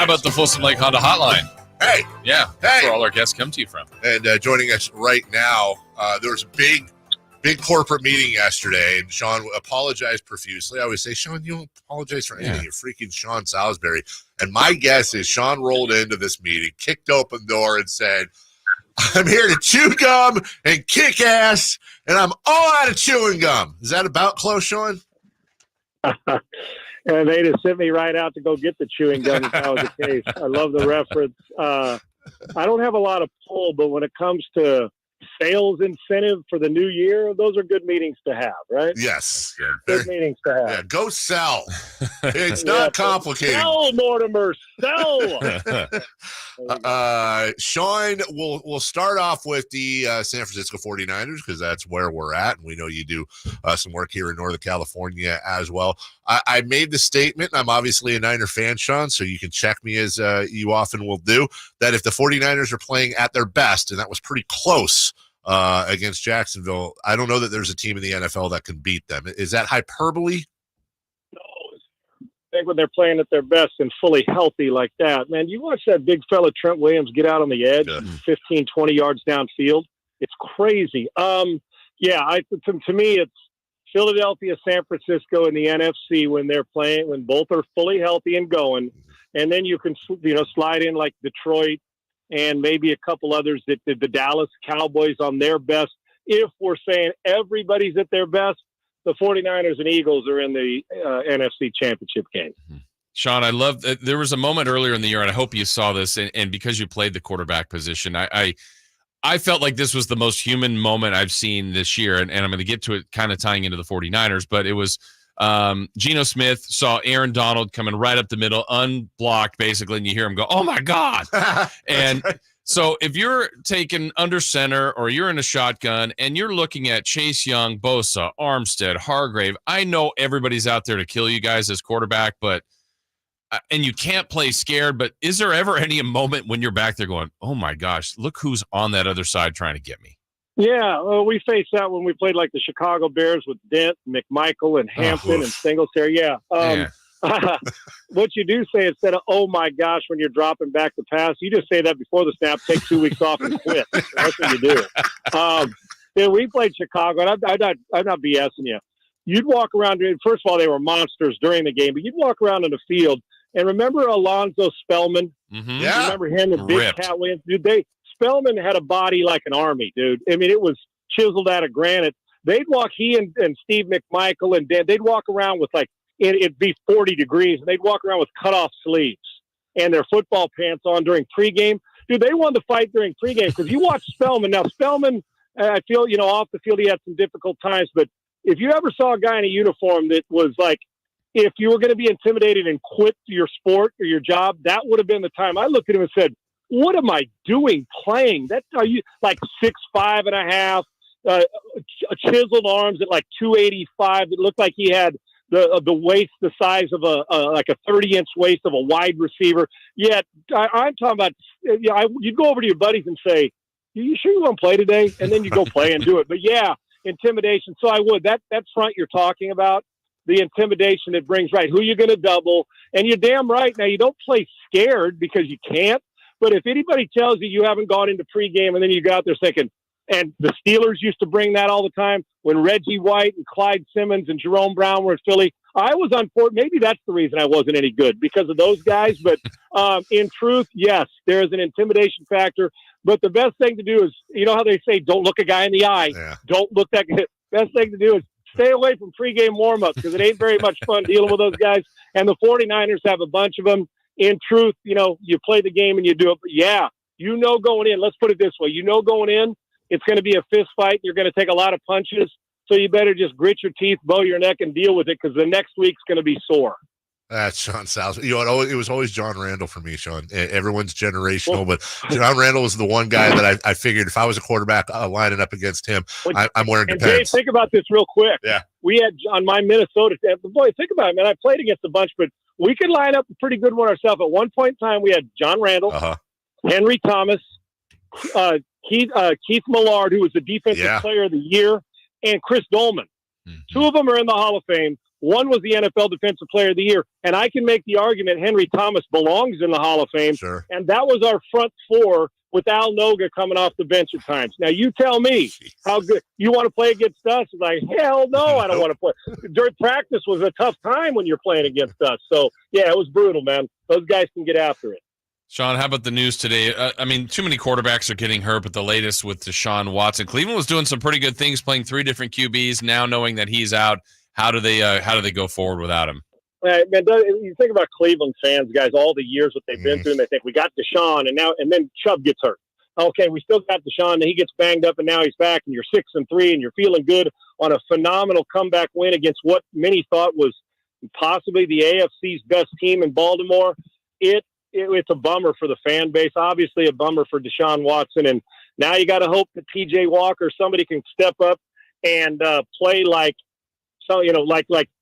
about the Folsom Lake Honda Hotline? Hey. Yeah, that's where all our guests come to you from. And joining us right now, there was a big corporate meeting yesterday, and Sean apologized profusely. I always say, Sean, you don't apologize for anything. You're freaking Sean Salisbury. And my guess is Sean rolled into this meeting, kicked open the door, and said, I'm here to chew gum and kick ass, and I'm all out of chewing gum. Is that about close, Sean? And they just sent me right out to go get the chewing gum if that was the case. I love the reference. I don't have a lot of pull, but when it comes to sales incentive for the new year, those are good meetings to have, right? Yes. Good meetings to have. Yeah, go sell. It's not complicated. Sell, Mortimer, sell. Sean, we'll start off with the San Francisco 49ers because that's where we're at, and we know you do some work here in Northern California as well. I made the statement, I'm obviously a Niner fan, Sean, so you can check me as you often will do, that if the 49ers are playing at their best, and that was pretty close against Jacksonville, I don't know that there's a team in the NFL that can beat them. Is that hyperbole? No. I think when they're playing at their best and fully healthy like that, man, you watch that big fella Trent Williams get out on the edge, 15, 20 yards downfield. It's crazy. To me, it's Philadelphia, San Francisco, and the NFC when they're playing, when both are fully healthy and going. And then you can, slide in like Detroit and maybe a couple others that the Dallas Cowboys on their best. If we're saying everybody's at their best, the 49ers and Eagles are in the NFC Championship game. Sean, I love that. There was a moment earlier in the year, and I hope you saw this, and because you played the quarterback position, I felt like this was the most human moment I've seen this year, and I'm going to get to it kind of tying into the 49ers, but it was Geno Smith saw Aaron Donald coming right up the middle, unblocked basically, and you hear him go, oh my God. And so if you're taking under center or you're in a shotgun and you're looking at Chase Young, Bosa, Armstead, Hargrave, I know everybody's out there to kill you guys as quarterback, but and you can't play scared, but is there ever any moment when you're back there going, oh my gosh, look who's on that other side trying to get me? Yeah, well, we faced that when we played like the Chicago Bears with Dent, McMichael, and Hampton and Singletary. Yeah. What you do say instead of, oh my gosh, when you're dropping back the pass, you just say that before the snap, take 2 weeks off and quit. That's what you do. We played Chicago, and I'm not BSing you. You'd walk around, first of all, they were monsters during the game, but you'd walk around in the field, and remember Alonzo Spellman? Mm-hmm. Yeah. Remember him and Big Cat Williams? Dude, Spellman had a body like an army, dude. I mean, it was chiseled out of granite. They'd walk, he and Steve McMichael and Dan, they'd walk around with it'd be 40 degrees, and they'd walk around with cut-off sleeves and their football pants on during pregame. Dude, they wanted to fight during pregame because you watch Spellman. Now, Spellman, I feel, off the field he had some difficult times, but if you ever saw a guy in a uniform that was like, if you were going to be intimidated and quit your sport or your job, that would have been the time. I looked at him and said, what am I doing playing? Are you like 6'5.5", chiseled arms at like 285. It looked like he had the waist the size of a 30-inch waist of a wide receiver. Yet I'm talking about, you'd go over to your buddies and say, you sure you want to play today? And then you go play and do it. But yeah, intimidation. So I would. That front you're talking about, the intimidation it brings, right? Who you're going to double. And you're damn right. Now, you don't play scared because you can't. But if anybody tells you haven't gone into pregame and then you go out there thinking, and the Steelers used to bring that all the time when Reggie White and Clyde Simmons and Jerome Brown were in Philly. I was unfortunate. Maybe that's the reason I wasn't any good, because of those guys. But in truth, yes, there is an intimidation factor. But the best thing to do is, you know how they say, don't look a guy in the eye. Yeah. Don't look that good. Best thing to do is stay away from pregame warm-ups because it ain't very much fun dealing with those guys. And the 49ers have a bunch of them. In truth, you play the game and you do it. But yeah, going in, let's put it this way. Going in, it's going to be a fist fight. You're going to take a lot of punches. So you better just grit your teeth, bow your neck, and deal with it because the next week's going to be sore. That's Sean Salisbury. It was always John Randall for me, Sean. Everyone's generational, but John Randall was the one guy that I figured if I was a quarterback lining up against him, I'm wearing depends. Dave, think about this real quick. Yeah. We had on my Minnesota. Boy, think about it, man. I played against a bunch, but we could line up a pretty good one ourselves. At one point in time, we had John Randall, Henry Thomas, Keith Millard, who was the defensive player of the year, and Chris Dolman. Mm-hmm. Two of them are in the Hall of Fame. One was the NFL Defensive Player of the Year. And I can make the argument Henry Thomas belongs in the Hall of Fame. Sure. And that was our front four with Al Noga coming off the bench at times. Now, you tell me how good you want to play against us. It's like, hell no, I don't want to play. During practice was a tough time when you're playing against us. So, yeah, it was brutal, man. Those guys can get after it. Sean, how about the news today? I mean, too many quarterbacks are getting hurt, but the latest with Deshaun Watson. Cleveland was doing some pretty good things, playing 3 different QBs. Now knowing that he's out, how do they go forward without him? Man, you think about Cleveland fans, guys, all the years that they've been through, and they think we got Deshaun, and then Chubb gets hurt. Okay, we still got Deshaun, and he gets banged up, and now he's back, and you're 6-3, and you're feeling good on a phenomenal comeback win against what many thought was possibly the AFC's best team in Baltimore. It's a bummer for the fan base, obviously a bummer for Deshaun Watson, and now you got to hope that P.J. Walker, somebody can step up and play like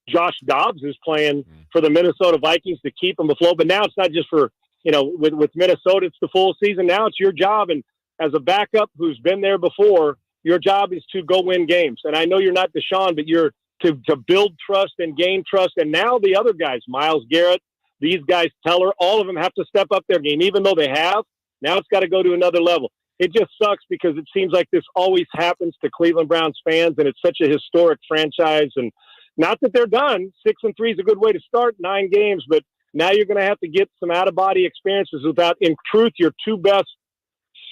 Josh Dobbs is playing for the Minnesota Vikings to keep them afloat. But now it's not just for, with Minnesota, it's the full season. Now it's your job. And as a backup who's been there before, your job is to go win games. And I know you're not Deshaun, but you're to build trust and gain trust. And now the other guys, Myles Garrett, these guys, Teller, all of them have to step up their game, even though they have. Now it's got to go to another level. It just sucks because it seems like this always happens to Cleveland Browns fans, and it's such a historic franchise. And not that they're done. 6-3 is a good way to start 9 games, but now you're going to have to get some out-of-body experiences without, in truth, your 2 best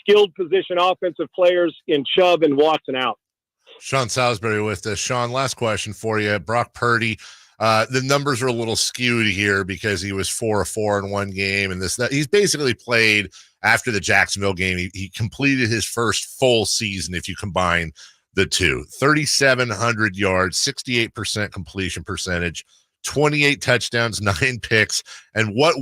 skilled position offensive players in Chubb and Watson out. Sean Salisbury with us. Sean, last question for you. Brock Purdy. The numbers are a little skewed here because he was 4-4 in one game, and that he's basically played after the Jacksonville game. He completed his first full season if you combine the two. 3,700 yards, 68% completion percentage, 28 touchdowns, 9 picks, and what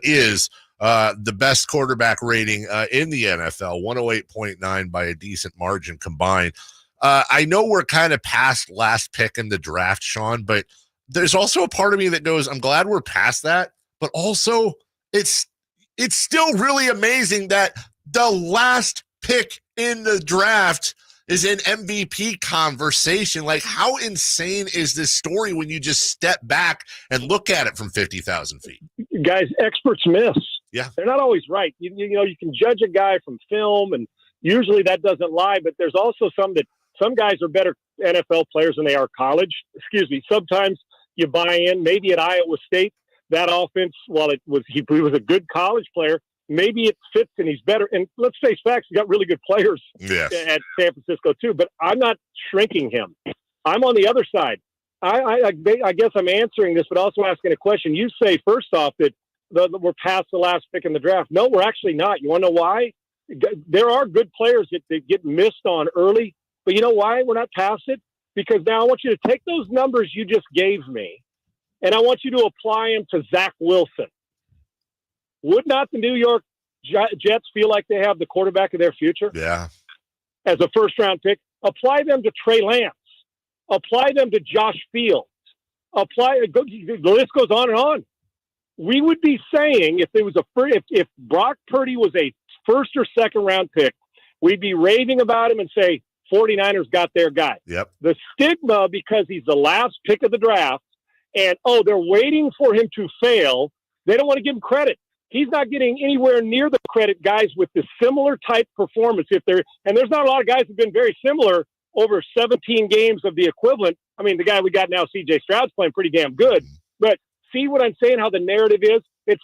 is the best quarterback rating in the NFL, 108.9 by a decent margin combined. I know we're kind of past last pick in the draft, Sean, but there's also a part of me that goes, I'm glad we're past that, but also it's still really amazing that the last pick in the draft is an MVP conversation. Like, how insane is this story when you just step back and look at it from 50,000 feet? Guys, experts miss. Yeah. They're not always right. You can judge a guy from film, and usually that doesn't lie, but there's also some guys are better NFL players than they are college. Sometimes you buy in, maybe at Iowa State, that offense, while he was a good college player, maybe it fits and he's better. And let's face facts, he's got really good players at San Francisco too, but I'm not shrinking him. I'm on the other side. I guess I'm answering this, but also asking a question. You say, first off, that we're past the last pick in the draft. No, we're actually not. You want to know why? There are good players that get missed on early, but you know why we're not past it? Because now I want you to take those numbers you just gave me, and I want you to apply them to Zach Wilson. Would not the New York Jets feel like they have the quarterback of their future? Yeah. As a first-round pick, apply them to Trey Lance. Apply them to Josh Fields. The list goes on and on. We would be saying if Brock Purdy was a first or second round pick, we'd be raving about him and say 49ers got their guy. Yep. The stigma, because he's the last pick of the draft, and they're waiting for him to fail. They don't want to give him credit. He's not getting anywhere near the credit guys with the similar type performance. And there's not a lot of guys who've been very similar over 17 games of the equivalent. I mean, the guy we got now, C.J. Stroud's playing pretty damn good. But see what I'm saying, how the narrative is?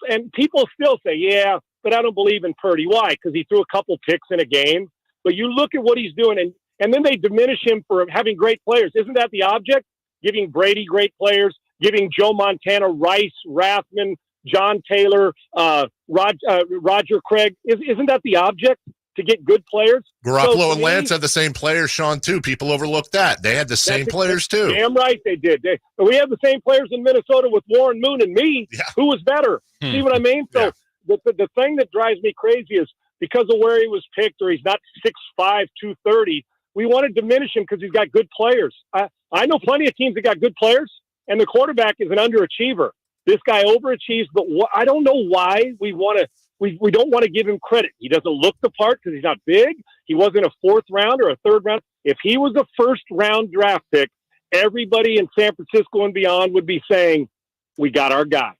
And people still say, yeah, but I don't believe in Purdy. Why? Because he threw a couple picks in a game. But you look at what he's doing, and then they diminish him for having great players. Isn't that the object? Giving Brady great players, giving Joe Montana, Rice, Rathman, John Taylor, Roger Craig. Isn't that the object, to get good players? Garoppolo and Lance had the same players, Sean, too. People overlooked that. They had the same players, too. Damn right they did. We had the same players in Minnesota with Warren Moon and me. Yeah. Who was better? See what I mean? So the thing that drives me crazy is because of where he was picked, or he's not 6'5", 230, we want to diminish him because he's got good players. I know plenty of teams that got good players, and the quarterback is an underachiever. This guy overachieves, but I don't know why we don't want to give him credit. He doesn't look the part because he's not big. He wasn't a fourth round or a third round. If he was a first round draft pick everybody in San Francisco and beyond would be saying, we got our guy.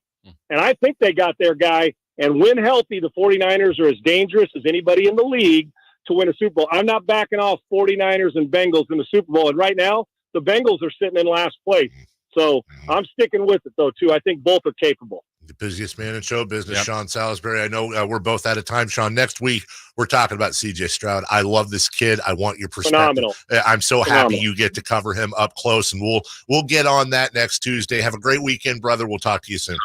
And I think they got their guy. And when healthy, the 49ers are as dangerous as anybody in the league to win a Super Bowl. I'm not backing off 49ers and Bengals in the Super Bowl. And right now, the Bengals are sitting in last place. So I'm sticking with it, though, too. I think both are capable. The busiest man in show business, Sean Salisbury. I know we're both out of time, Sean. Next week, we're talking about C.J. Stroud. I love this kid. I want your perspective. Phenomenal. I'm so happy you get to cover him up close, and we'll get on that next Tuesday. Have a great weekend, brother. We'll talk to you soon.